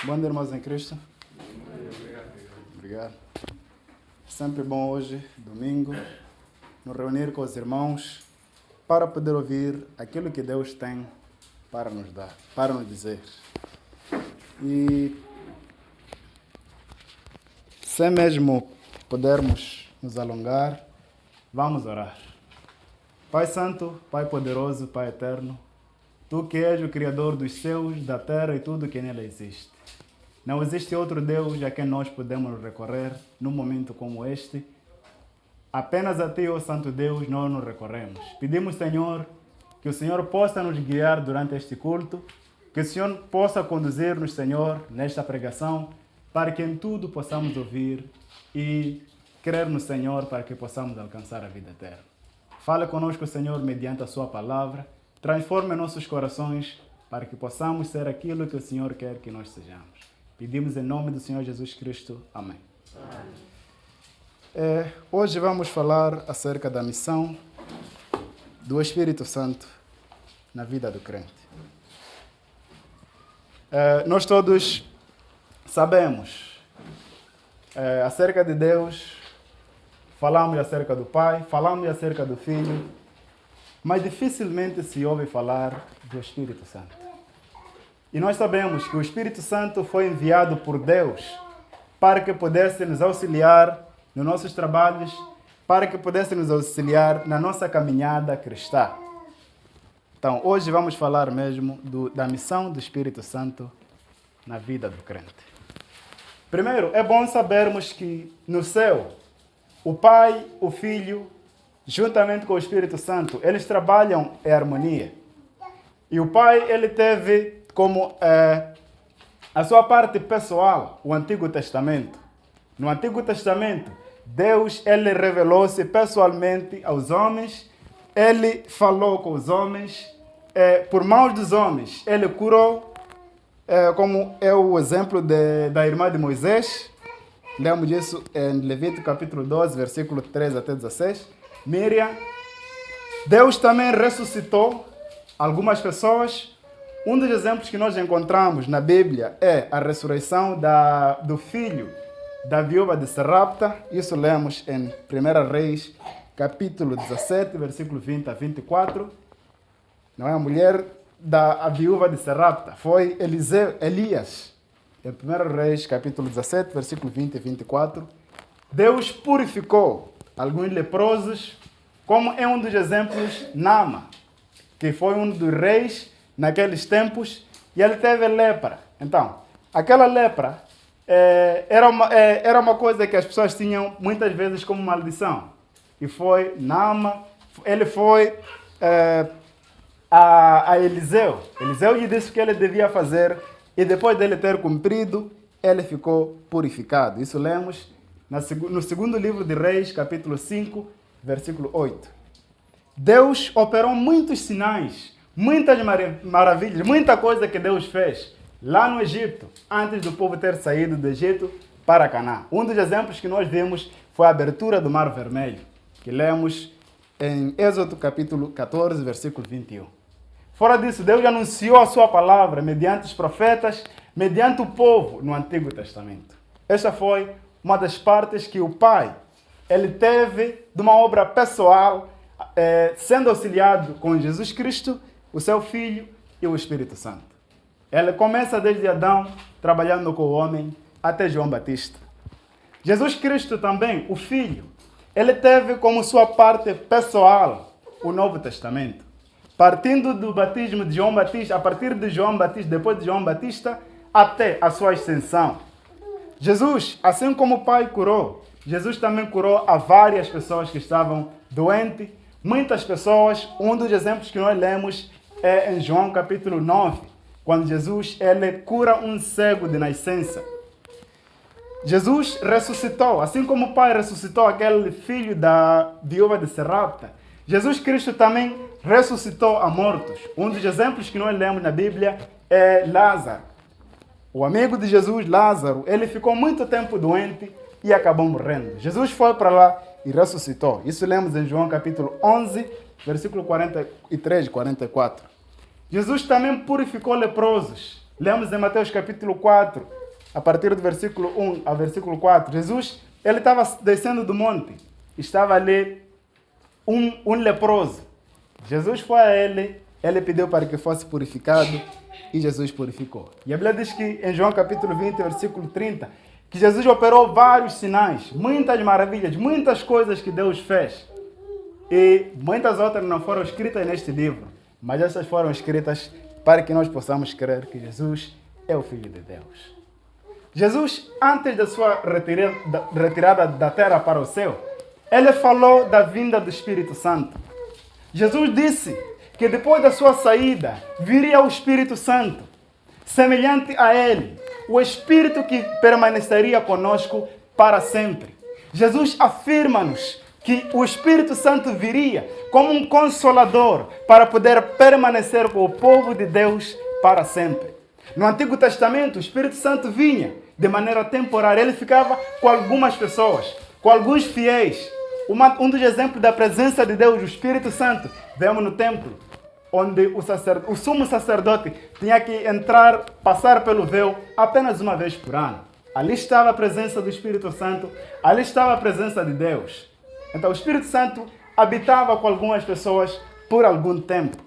Bom dia, irmãos em Cristo. Obrigado. Sempre bom hoje, domingo, nos reunir com os irmãos para poder ouvir aquilo que Deus tem para nos dar, para nos dizer. E sem mesmo podermos nos alongar, vamos orar. Pai Santo, Pai Poderoso, Pai Eterno, Tu que és o Criador dos céus, da terra e tudo que nela existe. Não existe outro Deus a quem nós podemos recorrer num momento como este. Apenas a Ti, ó Santo Deus, nós nos recorremos. Pedimos, Senhor, que o Senhor possa nos guiar durante este culto, que o Senhor possa conduzir-nos, Senhor, nesta pregação, para que em tudo possamos ouvir e crer no Senhor para que possamos alcançar a vida eterna. Fala conosco, Senhor, mediante a Sua palavra. Transforme nossos corações para que possamos ser aquilo que o Senhor quer que nós sejamos. Pedimos em nome do Senhor Jesus Cristo. Amém. Hoje vamos falar acerca da missão do Espírito Santo na vida do crente. Nós todos sabemos acerca de Deus, falamos acerca do Pai, falamos acerca do Filho, mas dificilmente se ouve falar do Espírito Santo. E nós sabemos que o Espírito Santo foi enviado por Deus para que pudesse nos auxiliar nos nossos trabalhos, para que pudesse nos auxiliar na nossa caminhada cristã. Então, hoje vamos falar mesmo da missão do Espírito Santo na vida do crente. Primeiro, é bom sabermos que no céu, o Pai, o Filho, juntamente com o Espírito Santo, eles trabalham em harmonia. E o Pai, ele teve como a sua parte pessoal o Antigo Testamento. No Antigo Testamento, Deus, ele revelou-se pessoalmente aos homens, ele falou com os homens, por mãos dos homens, ele curou, como é o exemplo da irmã de Moisés. Lemos isso em Levítico capítulo 12, versículo 13 até 16. Miriam. Deus também ressuscitou algumas pessoas. Um dos exemplos que nós encontramos na Bíblia é a ressurreição do filho da viúva de Sarapta. Isso lemos em 1 Reis, capítulo 17, versículo 20 a 24. Não é a mulher da viúva de Sarapta, foi Elias. Em 1 Reis, capítulo 17, versículo 20 e 24. Deus purificou alguns leprosos, como é um dos exemplos Naamã, que foi um dos reis naqueles tempos, e ele teve lepra. Então, aquela lepra era uma coisa que as pessoas tinham muitas vezes como maldição. E foi Naamã, ele foi a Eliseu. Eliseu lhe disse o que ele devia fazer, e depois dele ter cumprido, ele ficou purificado. Isso lemos no segundo livro de Reis, capítulo 5, versículo 8. Deus operou muitos sinais, muitas maravilhas, muita coisa que Deus fez lá no Egito, antes do povo ter saído do Egito para Canaã. Um dos exemplos que nós vimos foi a abertura do Mar Vermelho, que lemos em Êxodo capítulo 14, versículo 21. Fora disso, Deus anunciou a sua palavra mediante os profetas, mediante o povo no Antigo Testamento. Esta foi uma das partes que o Pai, ele teve de uma obra pessoal, sendo auxiliado com Jesus Cristo, o seu Filho e o Espírito Santo. Ele começa desde Adão, trabalhando com o homem, até João Batista. Jesus Cristo também, o Filho, ele teve como sua parte pessoal o Novo Testamento. Partindo do batismo de João Batista, a partir de João Batista, depois de João Batista, até a sua ascensão. Jesus, assim como o Pai curou, Jesus também curou a várias pessoas que estavam doentes. Muitas pessoas, um dos exemplos que nós lemos é em João capítulo 9, quando Jesus ele cura um cego de nascença. Jesus ressuscitou, assim como o Pai ressuscitou aquele filho da viúva de Sarapta. Jesus Cristo também ressuscitou a mortos. Um dos exemplos que nós lemos na Bíblia é Lázaro. O amigo de Jesus, Lázaro, ele ficou muito tempo doente e acabou morrendo. Jesus foi para lá e ressuscitou. Isso lemos em João capítulo 11, versículo 43 e 44. Jesus também purificou leprosos. Lemos em Mateus capítulo 4, a partir do versículo 1 ao versículo 4, Jesus, ele estava descendo do monte. Estava ali um leproso. Jesus foi a ele pediu para que fosse purificado e Jesus purificou. E a Bíblia diz que em João capítulo 20, versículo 30, que Jesus operou vários sinais, muitas maravilhas, muitas coisas que Deus fez. E muitas outras não foram escritas neste livro, mas essas foram escritas para que nós possamos crer que Jesus é o Filho de Deus. Jesus, antes da sua retirada da terra para o céu, ele falou da vinda do Espírito Santo. Jesus disse que depois da sua saída viria o Espírito Santo, semelhante a ele, o Espírito que permaneceria conosco para sempre. Jesus afirma-nos que o Espírito Santo viria como um consolador para poder permanecer com o povo de Deus para sempre. No Antigo Testamento, o Espírito Santo vinha de maneira temporária. Ele ficava com algumas pessoas, com alguns fiéis. Um dos exemplos da presença de Deus, o Espírito Santo, vemos no templo, onde o sumo sacerdote tinha que entrar, passar pelo véu apenas uma vez por ano. Ali estava a presença do Espírito Santo, ali estava a presença de Deus. Então o Espírito Santo habitava com algumas pessoas por algum tempo.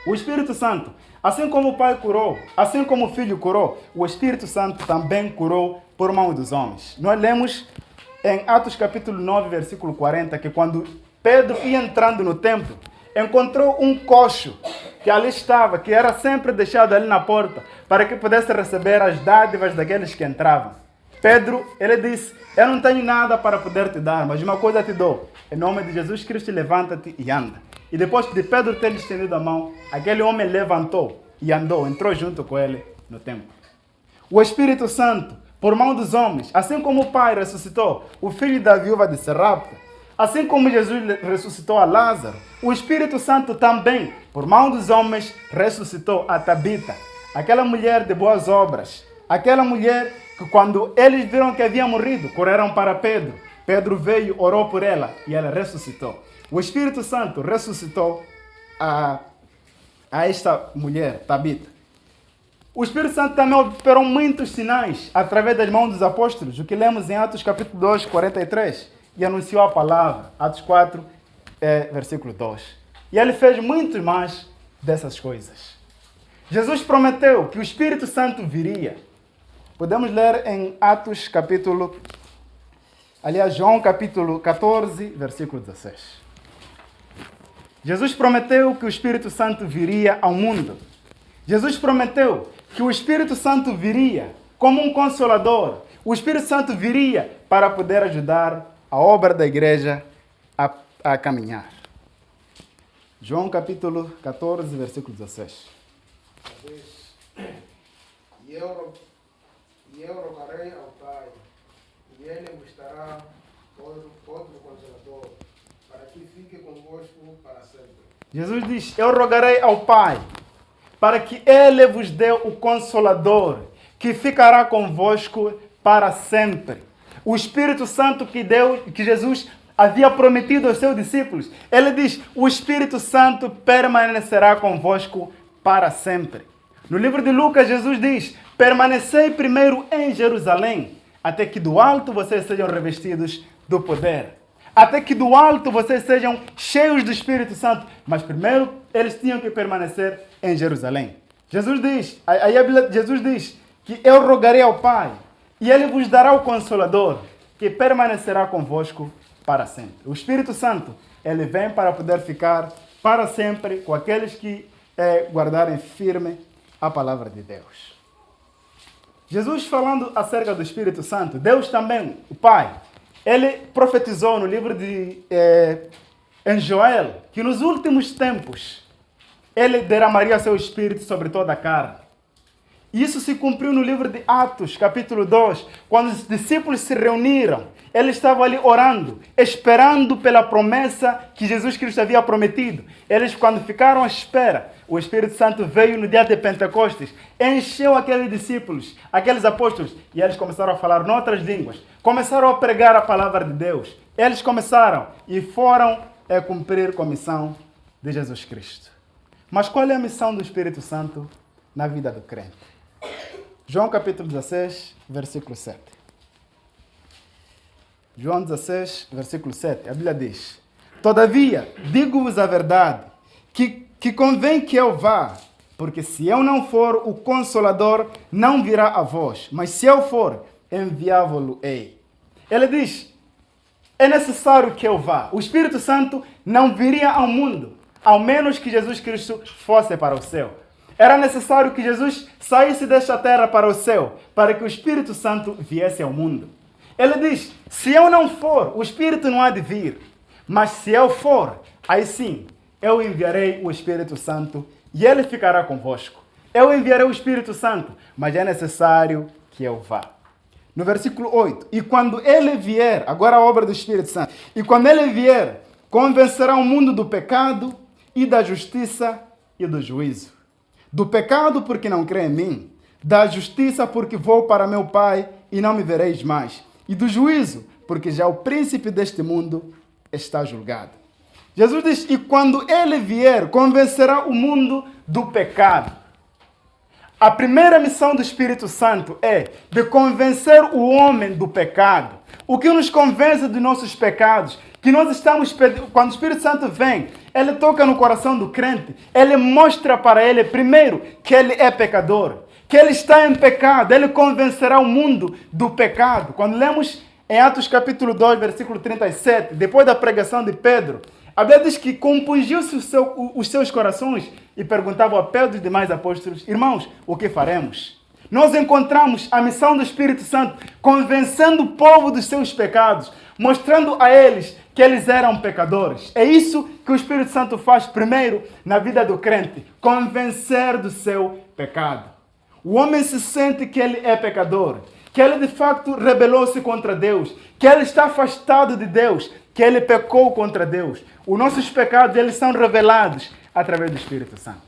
O Espírito Santo, assim como o Pai curou, assim como o Filho curou, o Espírito Santo também curou por mão dos homens. Nós lemos em Atos capítulo 9, versículo 40, que quando Pedro ia entrando no templo, encontrou um coxo que ali estava, que era sempre deixado ali na porta, para que pudesse receber as dádivas daqueles que entravam. Pedro, ele disse, eu não tenho nada para poder te dar, mas uma coisa te dou. Em nome de Jesus Cristo, levanta-te e anda. E depois de Pedro ter estendido a mão, aquele homem levantou e andou, entrou junto com ele no templo. O Espírito Santo, por mão dos homens, assim como o Pai ressuscitou o filho da viúva de Sarapta, assim como Jesus ressuscitou a Lázaro, o Espírito Santo também, por mão dos homens, ressuscitou a Tabita, aquela mulher de boas obras, aquela mulher que quando eles viram que havia morrido, correram para Pedro. Pedro veio, orou por ela e ela ressuscitou. O Espírito Santo ressuscitou a esta mulher, Tabita. O Espírito Santo também operou muitos sinais através das mãos dos apóstolos, o que lemos em Atos capítulo 2, 43, e anunciou a palavra, Atos 4, versículo 2. E ele fez muito mais dessas coisas. Jesus prometeu que o Espírito Santo viria. Podemos ler em Atos capítulo, aliás, João capítulo 14, versículo 16. Jesus prometeu que o Espírito Santo viria ao mundo. Jesus prometeu que o Espírito Santo viria como um consolador. O Espírito Santo viria para poder ajudar a obra da igreja a caminhar. João capítulo 14, versículo 16. E eu rogarei ao Pai, e Ele vos dará outro Consolador, para que fique convosco para sempre. Jesus diz, eu rogarei ao Pai, para que Ele vos dê o Consolador, que ficará convosco para sempre. O Espírito Santo que Jesus havia prometido aos seus discípulos. Ele diz, o Espírito Santo permanecerá convosco para sempre. No livro de Lucas, Jesus diz, permanecei primeiro em Jerusalém, até que do alto vocês sejam revestidos do poder. Até que do alto vocês sejam cheios do Espírito Santo. Mas primeiro eles tinham que permanecer em Jerusalém. Jesus diz que eu rogarei ao Pai e Ele vos dará o Consolador, que permanecerá convosco para sempre. O Espírito Santo, Ele vem para poder ficar para sempre com aqueles que guardarem firme a palavra de Deus. Jesus falando acerca do Espírito Santo, Deus também, o Pai, Ele profetizou no livro em Joel, que nos últimos tempos, Ele derramaria seu Espírito sobre toda a carne. Isso se cumpriu no livro de Atos, capítulo 2, quando os discípulos se reuniram. Eles estavam ali orando, esperando pela promessa que Jesus Cristo havia prometido. Eles, quando ficaram à espera, o Espírito Santo veio no dia de Pentecostes, encheu aqueles discípulos, aqueles apóstolos, e eles começaram a falar noutras línguas. Começaram a pregar a palavra de Deus. Eles começaram e foram cumprir com a missão de Jesus Cristo. Mas qual é a missão do Espírito Santo na vida do crente? João capítulo 16, versículo 7. João 16, versículo 7. A Bíblia diz: Todavia, digo-vos a verdade, que convém que eu vá, porque se eu não for, o Consolador não virá a vós, mas se eu for, enviá-lo-ei. Ele diz: é necessário que eu vá. O Espírito Santo não viria ao mundo, ao menos que Jesus Cristo fosse para o céu. Era necessário que Jesus saísse desta terra para o céu, para que o Espírito Santo viesse ao mundo. Ele diz: se eu não for, o Espírito não há de vir. Mas se eu for, aí sim, eu enviarei o Espírito Santo e ele ficará convosco. Eu enviarei o Espírito Santo, mas é necessário que eu vá. No versículo 8, e quando ele vier, agora a obra do Espírito Santo, e quando ele vier, convencerá o mundo do pecado e da justiça e do juízo. Do pecado porque não crê em mim, da justiça porque vou para meu Pai e não me vereis mais, e do juízo porque já o príncipe deste mundo está julgado. Jesus diz: e quando ele vier, convencerá o mundo do pecado. A primeira missão do Espírito Santo é de convencer o homem do pecado. O que nos convence dos nossos pecados, que nós estamos pedindo, quando o Espírito Santo vem, ele toca no coração do crente, ele mostra para ele, primeiro, que ele é pecador, que ele está em pecado, ele convencerá o mundo do pecado. Quando lemos em Atos capítulo 2, versículo 37, depois da pregação de Pedro, a Bíblia diz que compungiu-se os seus corações e perguntavam a Pedro e os demais apóstolos: irmãos, o que faremos? Nós encontramos a missão do Espírito Santo convencendo o povo dos seus pecados, mostrando a eles que eles eram pecadores. É isso que o Espírito Santo faz primeiro na vida do crente, convencer do seu pecado. O homem se sente que ele é pecador, que ele de facto rebelou-se contra Deus, que ele está afastado de Deus, que ele pecou contra Deus. Os nossos pecados, eles são revelados através do Espírito Santo.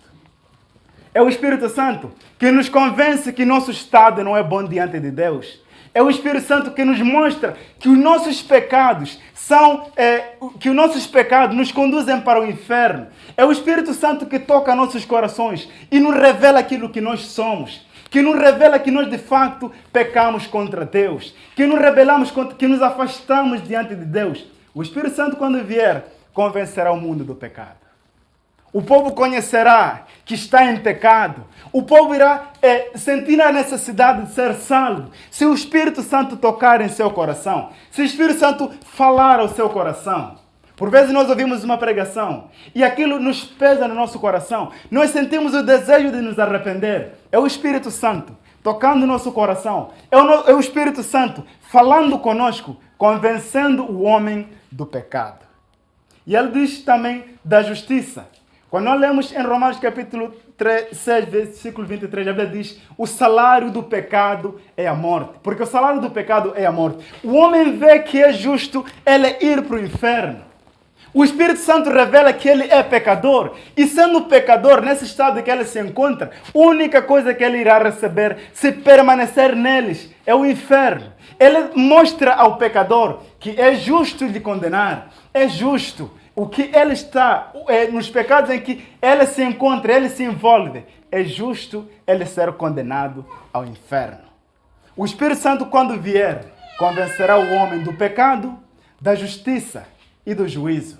É o Espírito Santo que nos convence que nosso estado não é bom diante de Deus. É o Espírito Santo que nos mostra que os nossos pecados nos conduzem para o inferno. É o Espírito Santo que toca nossos corações e nos revela aquilo que nós somos, que nos revela que nós de facto pecamos contra Deus, que nos rebelamos que nos afastamos diante de Deus. O Espírito Santo, quando vier, convencerá o mundo do pecado. O povo conhecerá que está em pecado. O povo irá sentir a necessidade de ser salvo se o Espírito Santo tocar em seu coração, se o Espírito Santo falar ao seu coração. Por vezes nós ouvimos uma pregação e aquilo nos pesa no nosso coração. Nós sentimos o desejo de nos arrepender. É o Espírito Santo tocando no nosso coração. É o Espírito Santo falando conosco, convencendo o homem do pecado. E ele diz também da justiça. Quando nós lemos em Romanos capítulo 6, versículo 23, a Bíblia diz: o salário do pecado é a morte. Porque o salário do pecado é a morte. O homem vê que é justo ele ir para o inferno. O Espírito Santo revela que ele é pecador. E sendo pecador, nesse estado que ele se encontra, a única coisa que ele irá receber, se permanecer neles, é o inferno. Ele mostra ao pecador que é justo lhe condenar. É justo. O que ele está, nos pecados em que ele se encontra, ele se envolve, é justo ele ser condenado ao inferno. O Espírito Santo, quando vier, convencerá o homem do pecado, da justiça e do juízo.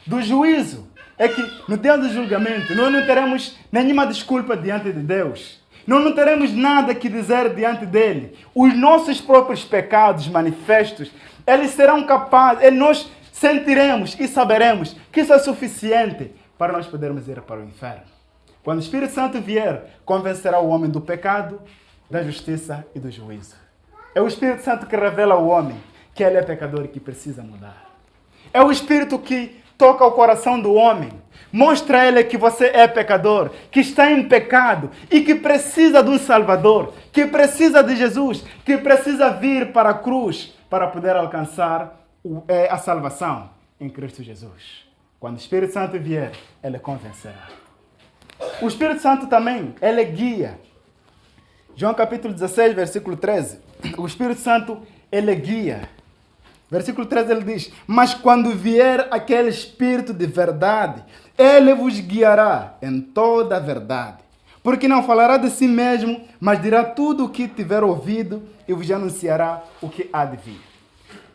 Do juízo é que no dia do julgamento nós não teremos nenhuma desculpa diante de Deus. Nós não teremos nada que dizer diante dele. Os nossos próprios pecados manifestos, eles serão capazes, nós sentiremos e saberemos que isso é suficiente para nós podermos ir para o inferno. Quando o Espírito Santo vier, convencerá o homem do pecado, da justiça e do juízo. É o Espírito Santo que revela ao homem que ele é pecador e que precisa mudar. É o Espírito que toca o coração do homem, mostra a ele que você é pecador, que está em pecado e que precisa de um Salvador, que precisa de Jesus, que precisa vir para a cruz para poder alcançar a salvação em Cristo Jesus. Quando o Espírito Santo vier, ele convencerá. O Espírito Santo também, ele guia. João capítulo 16, versículo 13. O Espírito Santo, ele guia. Versículo 13 ele diz: mas quando vier aquele Espírito de verdade, ele vos guiará em toda a verdade. Porque não falará de si mesmo, mas dirá tudo o que tiver ouvido e vos anunciará o que há de vir.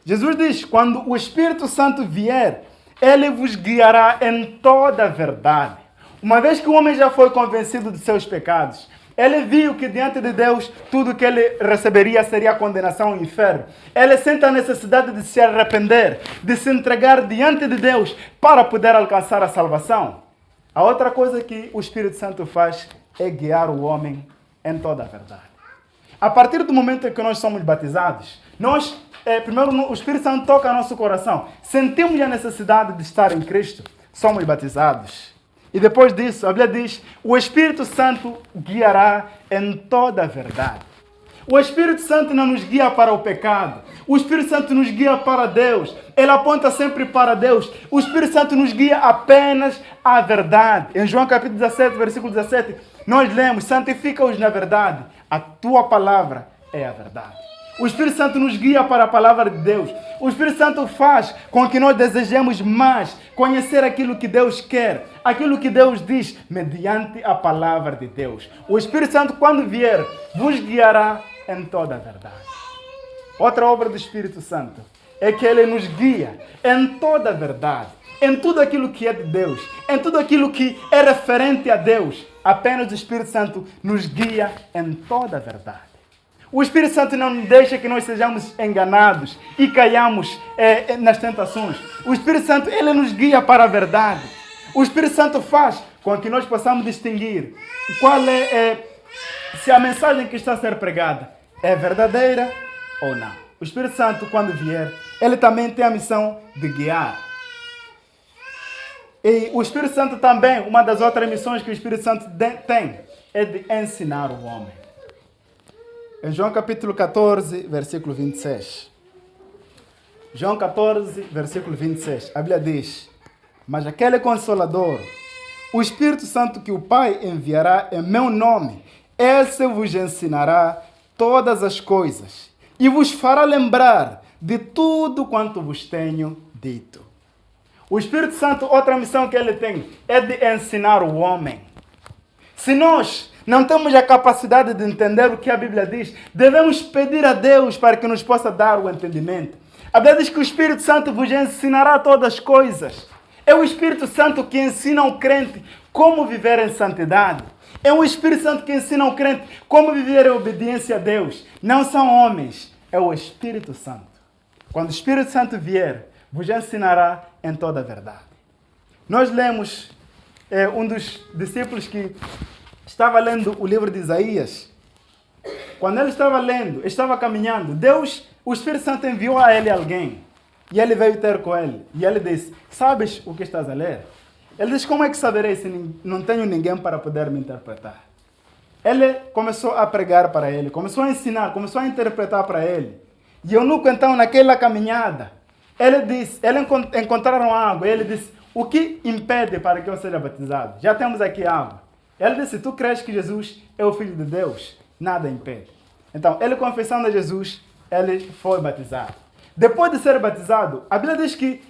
Jesus diz, quando o Espírito Santo vier, ele vos guiará em toda a verdade. Uma vez que o homem já foi convencido de seus pecados, ele viu que diante de Deus tudo que ele receberia seria condenação ao inferno. Ele sente a necessidade de se arrepender, de se entregar diante de Deus para poder alcançar a salvação. A outra coisa que o Espírito Santo faz é guiar o homem em toda a verdade. A partir do momento em que nós somos batizados, primeiro o Espírito Santo toca nosso coração. Sentimos a necessidade de estar em Cristo, somos batizados. E depois disso, a Bíblia diz, o Espírito Santo guiará em toda a verdade. O Espírito Santo não nos guia para o pecado. O Espírito Santo nos guia para Deus. Ele aponta sempre para Deus. O Espírito Santo nos guia apenas à verdade. Em João capítulo 17, versículo 17, nós lemos, santifica-os na verdade. A tua palavra é a verdade. O Espírito Santo nos guia para a palavra de Deus. O Espírito Santo faz com que nós desejemos mais conhecer aquilo que Deus quer, aquilo que Deus diz, mediante a palavra de Deus. O Espírito Santo, quando vier, vos guiará em toda a verdade. Outra obra do Espírito Santo é que ele nos guia em toda a verdade, em tudo aquilo que é de Deus, em tudo aquilo que é referente a Deus. Apenas o Espírito Santo nos guia em toda a verdade. O Espírito Santo não deixa que nós sejamos enganados e caiamos nas tentações. O Espírito Santo, ele nos guia para a verdade. O Espírito Santo faz com que nós possamos distinguir qual se a mensagem que está a ser pregada é verdadeira ou não. O Espírito Santo, quando vier, ele também tem a missão de guiar. E o Espírito Santo também, uma das outras missões que o Espírito Santo tem, é de ensinar o homem. Em João capítulo 14, versículo 26. João 14, versículo 26. A Bíblia diz, mas aquele Consolador, o Espírito Santo que o Pai enviará em meu nome, esse vos ensinará todas as coisas e vos fará lembrar de tudo quanto vos tenho dito. O Espírito Santo, outra missão que ele tem, é de ensinar o homem. Se nós não temos a capacidade de entender o que a Bíblia diz, devemos pedir a Deus para que nos possa dar o entendimento. A Bíblia diz que o Espírito Santo vos ensinará todas as coisas. É o Espírito Santo que ensina ao crente como viver em santidade. É o Espírito Santo que ensina ao crente como viver em obediência a Deus. Não são homens, é o Espírito Santo. Quando o Espírito Santo vier, vos ensinará em toda a verdade. Nós lemos um dos discípulos que estava lendo o livro de Isaías. Quando ele estava lendo, estava caminhando, o Espírito Santo enviou a ele alguém. E ele veio ter com ele. E ele disse, sabes o que estás a ler? Ele disse, como é que saberei se não tenho ninguém para poder me interpretar? Ele começou a pregar para ele, começou a ensinar, começou a interpretar para ele. E o eunuco, então, naquela caminhada, eles encontraram água. E ele disse, o que impede para que eu seja batizado? Já temos aqui água. Ele disse, tu crês que Jesus é o Filho de Deus? Nada impede. Então, ele confessando a Jesus, ele foi batizado. Depois de ser batizado, a Bíblia diz que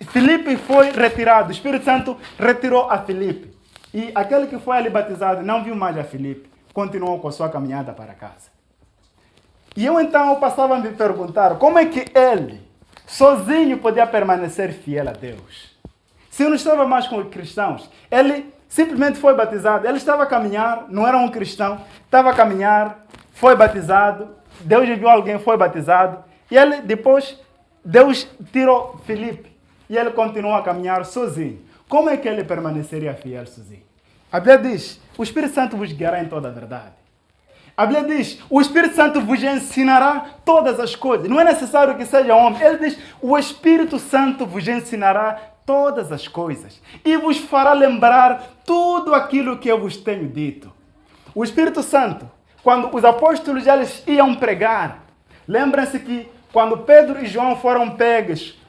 Filipe foi retirado. O Espírito Santo retirou a Filipe. E aquele que foi ali batizado não viu mais a Filipe. Continuou com a sua caminhada para casa. E eu então passava a me perguntar, como é que ele, sozinho, podia permanecer fiel a Deus? Se eu não estava mais com os cristãos, ele simplesmente foi batizado. Ele estava a caminhar, não era um cristão, estava a caminhar, foi batizado. Deus enviou alguém, foi batizado. E ele, depois, Deus tirou Filipe. E ele continuou a caminhar sozinho. Como é que ele permaneceria fiel sozinho? A Bíblia diz, o Espírito Santo vos guiará em toda a verdade. A Bíblia diz, o Espírito Santo vos ensinará todas as coisas. Não é necessário que seja homem. Ele diz, o Espírito Santo vos ensinará todas as coisas e vos fará lembrar tudo aquilo que eu vos tenho dito. O Espírito Santo, quando os apóstolos eles iam pregar, lembrem-se que quando Pedro e João foram pegos,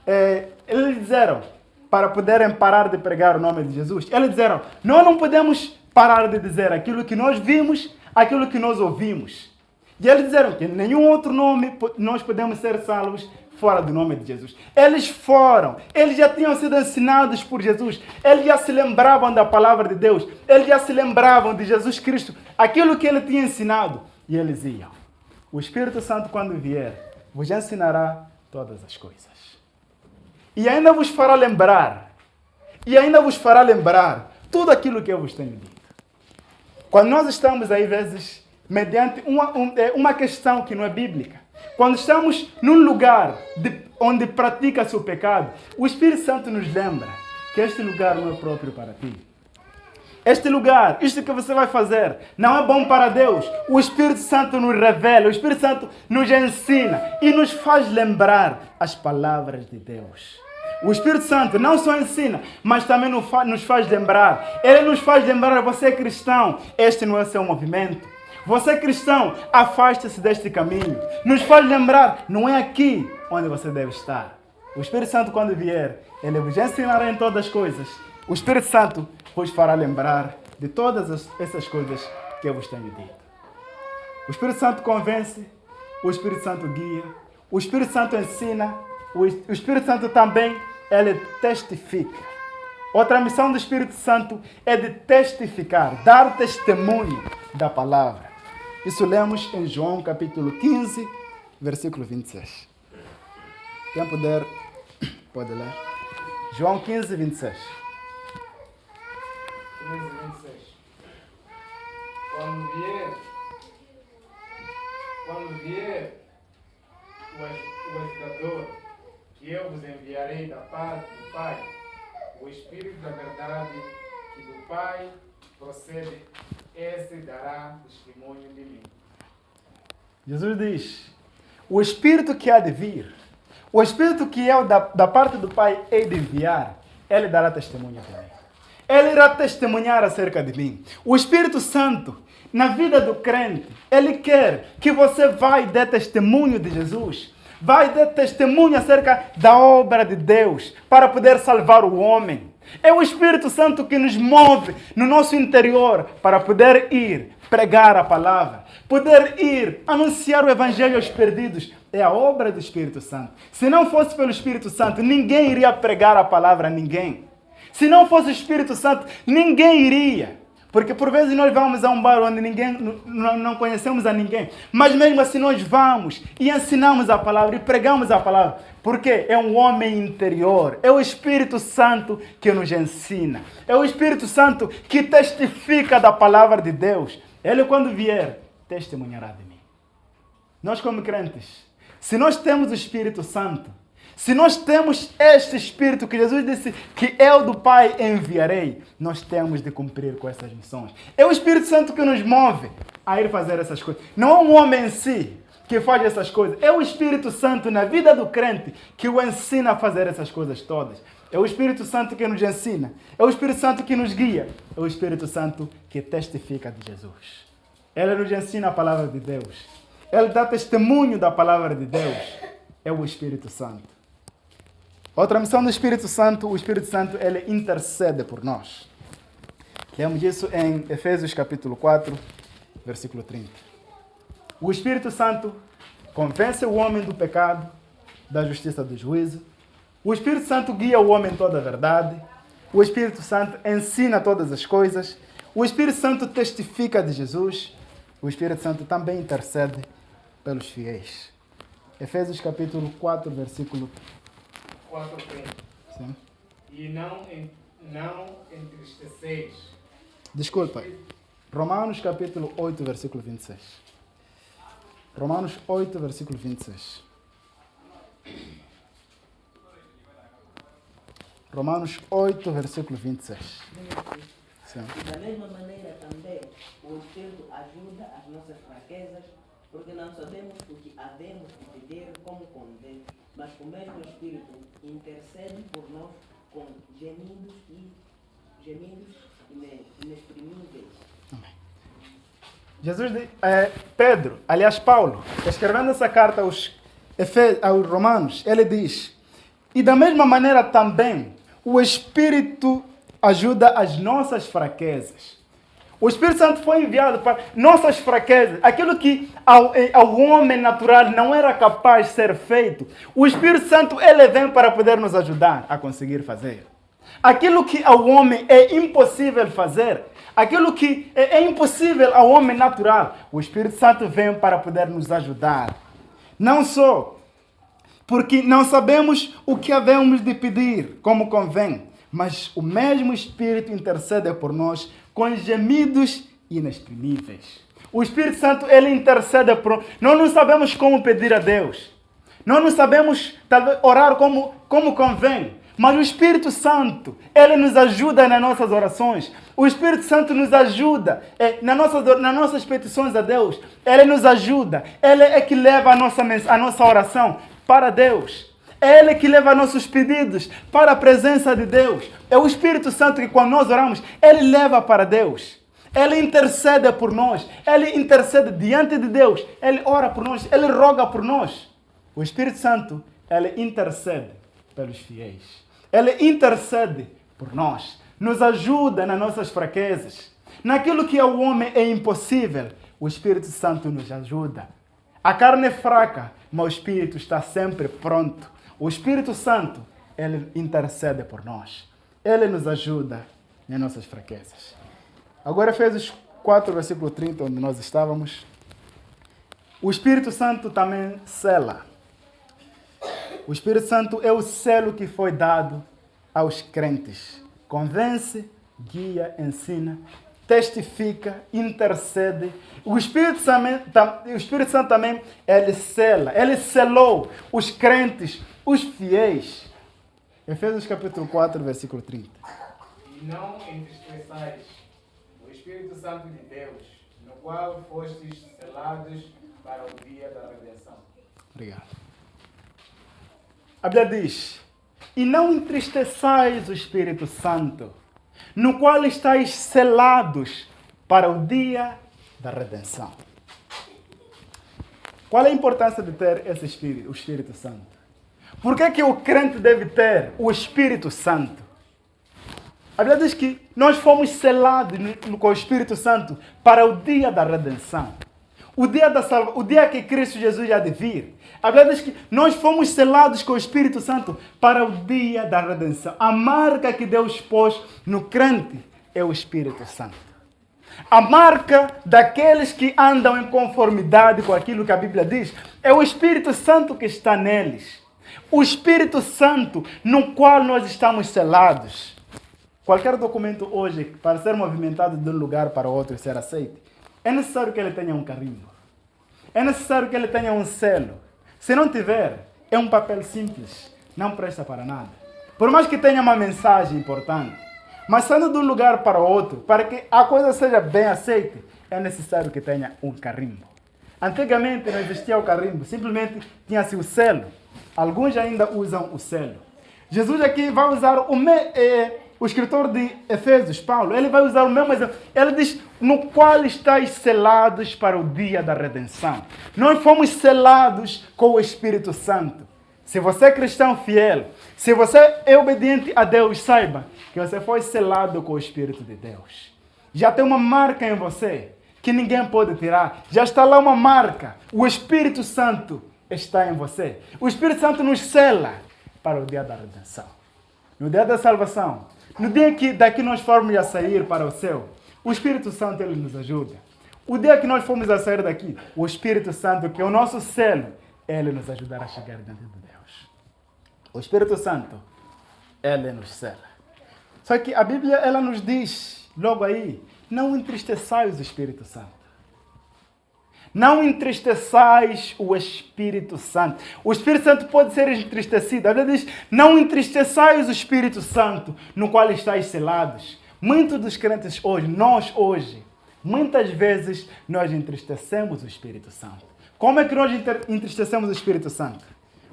eles disseram, para poderem parar de pregar o nome de Jesus, eles disseram, nós não podemos parar de dizer aquilo que nós vimos, aquilo que nós ouvimos. E eles disseram que nenhum outro nome nós podemos ser salvos, fora do nome de Jesus. Eles foram, eles já tinham sido ensinados por Jesus, eles já se lembravam da palavra de Deus, eles já se lembravam de Jesus Cristo, aquilo que ele tinha ensinado, e eles iam. O Espírito Santo, quando vier, vos ensinará todas as coisas. E ainda vos fará lembrar, tudo aquilo que eu vos tenho dito. Quando nós estamos aí, vezes, mediante uma questão que não é bíblica, quando estamos num lugar onde pratica-se o pecado, o Espírito Santo nos lembra que este lugar não é próprio para ti. Este lugar, isto que você vai fazer, não é bom para Deus. O Espírito Santo nos revela, o Espírito Santo nos ensina e nos faz lembrar as palavras de Deus. O Espírito Santo não só ensina, mas também nos faz lembrar. Ele nos faz lembrar, você é cristão, este não é seu movimento. Você é cristão, afaste-se deste caminho. Nos faz lembrar, não é aqui onde você deve estar. O Espírito Santo, quando vier, ele vos ensinará em todas as coisas. O Espírito Santo vos fará lembrar de todas essas coisas que eu vos tenho dito. O Espírito Santo convence, o Espírito Santo guia, o Espírito Santo ensina, o Espírito Santo também, ele testifica. Outra missão do Espírito Santo é de testificar, dar testemunho da palavra. Isso lemos em João capítulo 15, versículo 26. Quem puder, pode ler. João 15, 26. 15, 26. Quando vier o ajudador, que eu vos enviarei da parte do Pai, o Espírito da verdade, que do Pai procede, esse dará testemunho de mim. Jesus diz, o Espírito que há de vir, o Espírito que eu da parte do Pai hei de enviar, ele dará testemunho de mim. Ele irá testemunhar acerca de mim. O Espírito Santo, na vida do crente, ele quer que você vá e dê testemunho de Jesus. Vai dar testemunho acerca da obra de Deus para poder salvar o homem. É o Espírito Santo que nos move no nosso interior para poder ir pregar a palavra, poder ir anunciar o Evangelho aos perdidos. É a obra do Espírito Santo. Se não fosse pelo Espírito Santo, ninguém iria pregar a palavra a ninguém. Se não fosse o Espírito Santo, ninguém iria. Porque por vezes nós vamos a um bar onde não conhecemos a ninguém. Mas mesmo assim nós vamos e ensinamos a palavra e pregamos a palavra. Porque é um homem interior. É o Espírito Santo que nos ensina. É o Espírito Santo que testifica da palavra de Deus. Ele quando vier, testemunhará de mim. Nós como crentes, se nós temos o Espírito Santo, se nós temos este Espírito que Jesus disse que eu do Pai enviarei, nós temos de cumprir com essas missões. É o Espírito Santo que nos move a ir fazer essas coisas. Não é um homem em si que faz essas coisas. É o Espírito Santo na vida do crente que o ensina a fazer essas coisas todas. É o Espírito Santo que nos ensina. É o Espírito Santo que nos guia. É o Espírito Santo que testifica de Jesus. Ele nos ensina a palavra de Deus. Ele dá testemunho da palavra de Deus. É o Espírito Santo. Outra missão do Espírito Santo, o Espírito Santo, ele intercede por nós. Lemos isso em Efésios capítulo 4, versículo 30. O Espírito Santo convence o homem do pecado, da justiça do juízo. O Espírito Santo guia o homem em toda a verdade. O Espírito Santo ensina todas as coisas. O Espírito Santo testifica de Jesus. O Espírito Santo também intercede pelos fiéis. Efésios capítulo 4, versículo 4:30. Sim. E não entristeceis. Desculpa. Romanos capítulo 8, versículo 26. Romanos 8, versículo 26. Romanos 8, versículo 26. Sim. Da mesma maneira também, o Espírito ajuda as nossas fraquezas, porque não sabemos o que havemos de pedir como convém, mas o mesmo Espírito intercede por nós com gemidos inexprimíveis. Jesus, Pedro, aliás Paulo, escrevendo essa carta aos Romanos, ele diz, e da mesma maneira também, o Espírito ajuda as nossas fraquezas. O Espírito Santo foi enviado para nossas fraquezas. Aquilo que ao homem natural não era capaz de ser feito. O Espírito Santo, ele vem para poder nos ajudar a conseguir fazer. Aquilo que ao homem é impossível fazer, aquilo que é impossível ao homem natural, o Espírito Santo vem para poder nos ajudar. Não só porque não sabemos o que havemos de pedir como convém, mas o mesmo Espírito intercede por nós com gemidos inexprimíveis. O Espírito Santo, ele intercede por nós. Nós não sabemos como pedir a Deus. Nós não sabemos talvez orar como convém. Mas o Espírito Santo, ele nos ajuda nas nossas orações. O Espírito Santo nos ajuda nas nossas petições a Deus. Ele nos ajuda. Ele é que leva a nossa oração para Deus. É Ele que leva nossos pedidos para a presença de Deus. É o Espírito Santo que quando nós oramos, Ele leva para Deus. Ele intercede por nós. Ele intercede diante de Deus. Ele ora por nós. Ele roga por nós. O Espírito Santo, ele intercede pelos fiéis. Ele intercede por nós. Nos ajuda nas nossas fraquezas. Naquilo que ao homem é impossível, o Espírito Santo nos ajuda. A carne é fraca, mas o Espírito está sempre pronto. O Espírito Santo, ele intercede por nós. Ele nos ajuda nas nossas fraquezas. Agora, Efésios 4, versículo 30, onde nós estávamos. O Espírito Santo também sela. O Espírito Santo é o selo que foi dado aos crentes. Convence, guia, ensina, testifica, intercede. O Espírito Santo também, ele sela. Ele selou os crentes, os fiéis. Efésios capítulo 4, versículo 30. E não entristeçais o Espírito Santo de Deus, no qual fostes selados para o dia da redenção. Obrigado. A Bíblia diz: e não entristeçais o Espírito Santo, no qual estáis selados para o dia da redenção. Qual é a importância de ter esse Espírito, o Espírito Santo? Por que o crente deve ter o Espírito Santo? A Bíblia diz que nós fomos selados com o Espírito Santo para o dia da redenção. O dia da salvação, o dia que Cristo Jesus há de vir. A Bíblia diz que nós fomos selados com o Espírito Santo para o dia da redenção. A marca que Deus pôs no crente é o Espírito Santo. A marca daqueles que andam em conformidade com aquilo que a Bíblia diz é o Espírito Santo que está neles. O Espírito Santo no qual nós estamos selados. Qualquer documento hoje, para ser movimentado de um lugar para outro e ser aceito, é necessário que ele tenha um carimbo. É necessário que ele tenha um selo. Se não tiver, é um papel simples. Não presta para nada. Por mais que tenha uma mensagem importante, mas saindo de um lugar para outro, para que a coisa seja bem aceita, é necessário que tenha um carimbo. Antigamente não existia o carimbo, simplesmente tinha-se o selo. Alguns ainda usam o selo. Jesus aqui vai usar o escritor de Efésios, Paulo, ele vai usar o mesmo exemplo. Ele diz, no qual estáis selados para o dia da redenção. Nós fomos selados com o Espírito Santo. Se você é cristão fiel, se você é obediente a Deus, saiba que você foi selado com o Espírito de Deus. Já tem uma marca em você que ninguém pode tirar. Já está lá uma marca. O Espírito Santo está em você. O Espírito Santo nos sela para o dia da redenção. No dia da salvação, no dia que daqui nós formos a sair para o céu, o Espírito Santo ele nos ajuda. O dia que nós formos a sair daqui, o Espírito Santo, que é o nosso selo, ele nos ajudará a chegar diante de Deus. O Espírito Santo, ele nos sela. Só que a Bíblia ela nos diz, logo aí, não entristeçais o Espírito Santo. Não entristeçais o Espírito Santo. O Espírito Santo pode ser entristecido. A Bíblia diz, não entristeçais o Espírito Santo, no qual estáis selados. Muitos dos crentes hoje, muitas vezes nós entristecemos o Espírito Santo. Como é que nós entristecemos o Espírito Santo?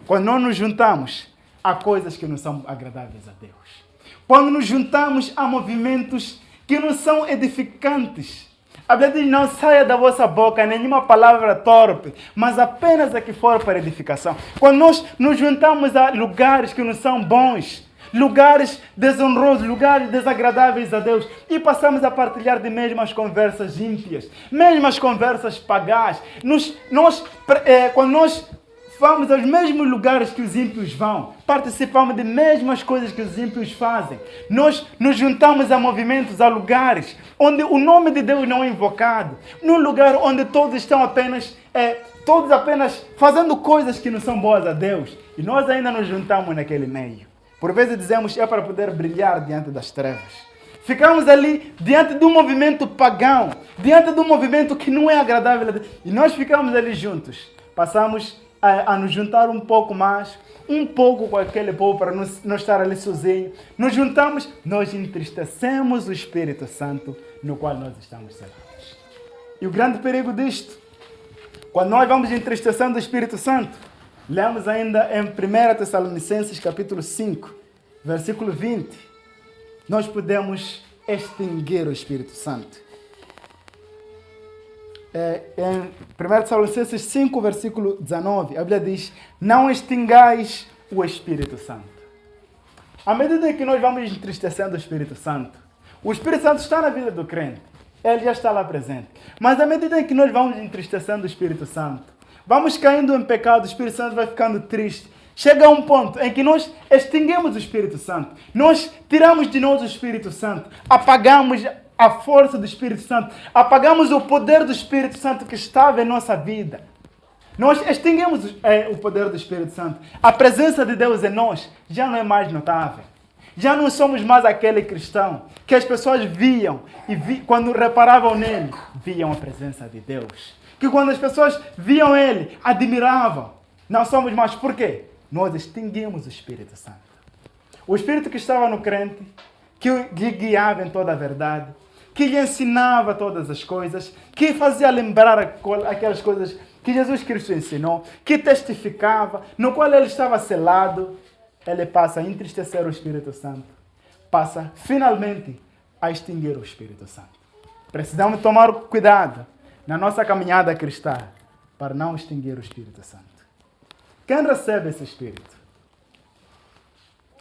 Quando nós nos juntamos a coisas que não são agradáveis a Deus. Quando nos juntamos a movimentos que não são edificantes. A Bíblia diz, não saia da vossa boca nenhuma palavra torpe, mas apenas a que for para edificação. Quando nós nos juntamos a lugares que não são bons, lugares desonrosos, lugares desagradáveis a Deus e passamos a partilhar de mesmas conversas ímpias, mesmas conversas pagãs. Quando nós vamos aos mesmos lugares que os ímpios vão, participamos de mesmas coisas que os ímpios fazem. Nós nos juntamos a movimentos, a lugares onde o nome de Deus não é invocado, num lugar onde todos estão apenas fazendo coisas que não são boas a Deus. E nós ainda nos juntamos naquele meio. Por vezes dizemos é para poder brilhar diante das trevas. Ficamos ali diante de um movimento pagão, diante de um movimento que não é agradável a Deus. E nós ficamos ali juntos. Passamos a nos juntar um pouco mais, um pouco com aquele povo para não estar ali sozinho. Nos juntamos, nós entristecemos o Espírito Santo no qual nós estamos selados. E o grande perigo disto, quando nós vamos entristecendo o Espírito Santo, lemos ainda em 1 Tessalonicenses capítulo 5, versículo 20, nós podemos extinguir o Espírito Santo. Em 1 Tessalonicenses 5, versículo 19, a Bíblia diz: não extingais o Espírito Santo. À medida que nós vamos entristecendo o Espírito Santo está na vida do crente, ele já está lá presente. Mas à medida em que nós vamos entristecendo o Espírito Santo, vamos caindo em pecado, o Espírito Santo vai ficando triste. Chega a um ponto em que nós extinguimos o Espírito Santo, nós tiramos de nós o Espírito Santo, apagamos a força do Espírito Santo, apagamos o poder do Espírito Santo que estava em nossa vida. Nós extinguimos o poder do Espírito Santo. A presença de Deus em nós já não é mais notável. Já não somos mais aquele cristão que as pessoas viam e quando reparavam nele, viam a presença de Deus. Que quando as pessoas viam ele, admiravam. Não somos mais. Por quê? Nós extinguimos o Espírito Santo. O Espírito que estava no crente, que lhe guiava em toda a verdade, que lhe ensinava todas as coisas, que fazia lembrar aquelas coisas que Jesus Cristo ensinou, que testificava, no qual ele estava selado, ele passa a entristecer o Espírito Santo, passa finalmente a extinguir o Espírito Santo. Precisamos tomar cuidado na nossa caminhada cristã para não extinguir o Espírito Santo. Quem recebe esse Espírito?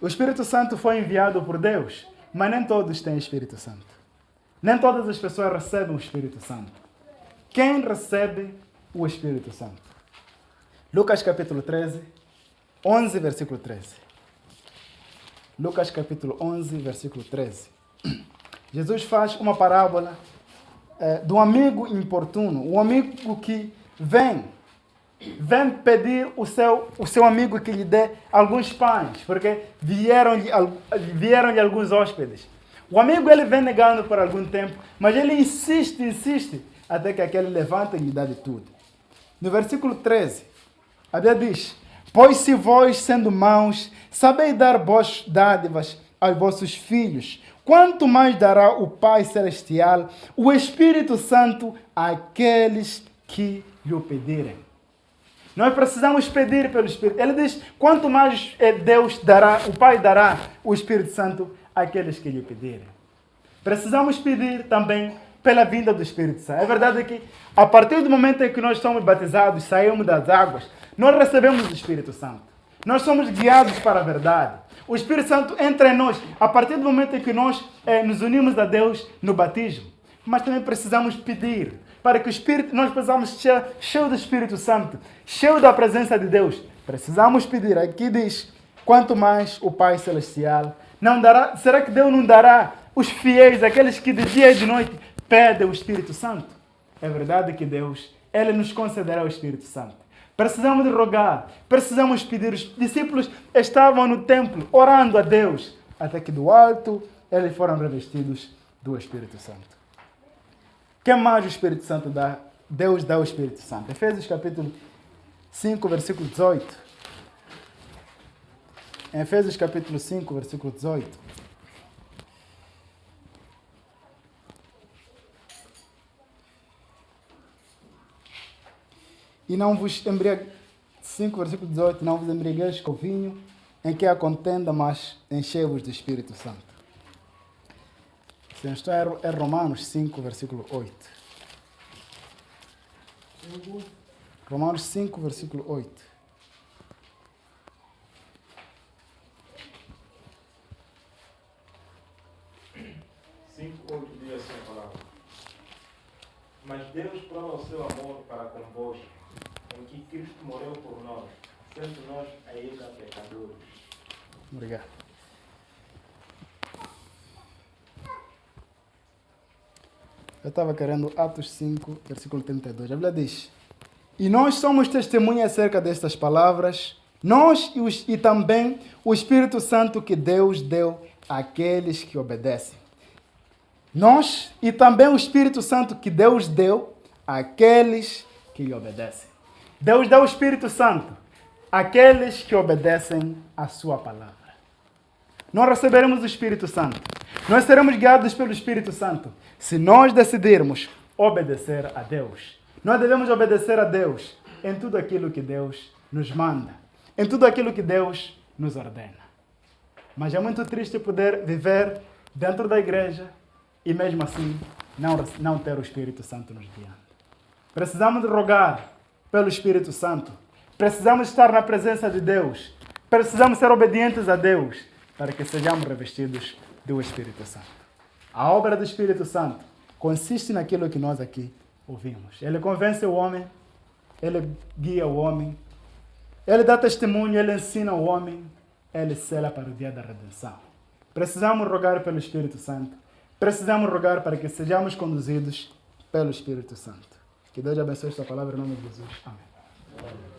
O Espírito Santo foi enviado por Deus, mas nem todos têm Espírito Santo. Nem todas as pessoas recebem o Espírito Santo. Quem recebe o Espírito Santo? Lucas capítulo 13, 11, versículo 13. Lucas capítulo 11, versículo 13. Jesus faz uma parábola de um amigo importuno, um amigo que vem pedir o seu amigo que lhe dê alguns pães, porque vieram-lhe alguns hóspedes. O amigo ele vem negando por algum tempo, mas ele insiste, até que aquele levanta e lhe dá de tudo. No versículo 13, a Bíblia diz: pois se vós, sendo maus, sabeis dar boas dádivas aos vossos filhos, quanto mais dará o Pai Celestial o Espírito Santo àqueles que lhe o pedirem. Nós precisamos pedir pelo Espírito. Ele diz, quanto mais Deus dará, o Pai dará o Espírito Santo àqueles que lhe pedirem. Precisamos pedir também pela vinda do Espírito Santo. É verdade que a partir do momento em que nós somos batizados, saímos das águas, nós recebemos o Espírito Santo. Nós somos guiados para a verdade. O Espírito Santo entra em nós a partir do momento em que nós nos unimos a Deus no batismo. Mas também precisamos pedir para que o Espírito, nós precisamos ser cheio do Espírito Santo, cheio da presença de Deus. Precisamos pedir. Aqui diz, quanto mais o Pai Celestial não dará. Será que Deus não dará os fiéis, aqueles que de dia e de noite pedem o Espírito Santo? É verdade que Deus, Ele nos concederá o Espírito Santo. Precisamos de rogar, precisamos pedir. Os discípulos estavam no templo orando a Deus, até que do alto eles foram revestidos do Espírito Santo. Que mais o Espírito Santo dá? Deus dá o Espírito Santo. Efésios capítulo 5, versículo 18. Em Efésios capítulo 5, versículo 18. E não vos embriagueis, 5, versículo 18, não vos embriagueis com vinho, em que há contenda, mas enchei-vos do Espírito Santo. Se não estou é Romanos 5, versículo 8. Romanos 5, versículo 8. Mas Deus prova o seu amor para convosco, em que Cristo morreu por nós, sendo nós ainda pecadores. Obrigado. Eu estava querendo Atos 5, versículo 32. A Bíblia diz: e nós somos testemunhas acerca destas palavras, nós e também o Espírito Santo que Deus deu àqueles que obedecem. Nós e também o Espírito Santo que Deus deu àqueles que lhe obedecem. Deus dá o Espírito Santo àqueles que obedecem a sua palavra. Nós receberemos o Espírito Santo. Nós seremos guiados pelo Espírito Santo se nós decidirmos obedecer a Deus. Nós devemos obedecer a Deus em tudo aquilo que Deus nos manda, em tudo aquilo que Deus nos ordena. Mas é muito triste poder viver dentro da igreja e mesmo assim não ter o Espírito Santo nos guiando. Precisamos rogar pelo Espírito Santo. Precisamos estar na presença de Deus. Precisamos ser obedientes a Deus para que sejamos revestidos do Espírito Santo. A obra do Espírito Santo consiste naquilo que nós aqui ouvimos. Ele convence o homem, ele guia o homem, ele dá testemunho, ele ensina o homem, ele sela para o dia da redenção. Precisamos rogar pelo Espírito Santo. Precisamos rogar para que sejamos conduzidos pelo Espírito Santo. Que Deus abençoe esta palavra em nome de Jesus. Amém.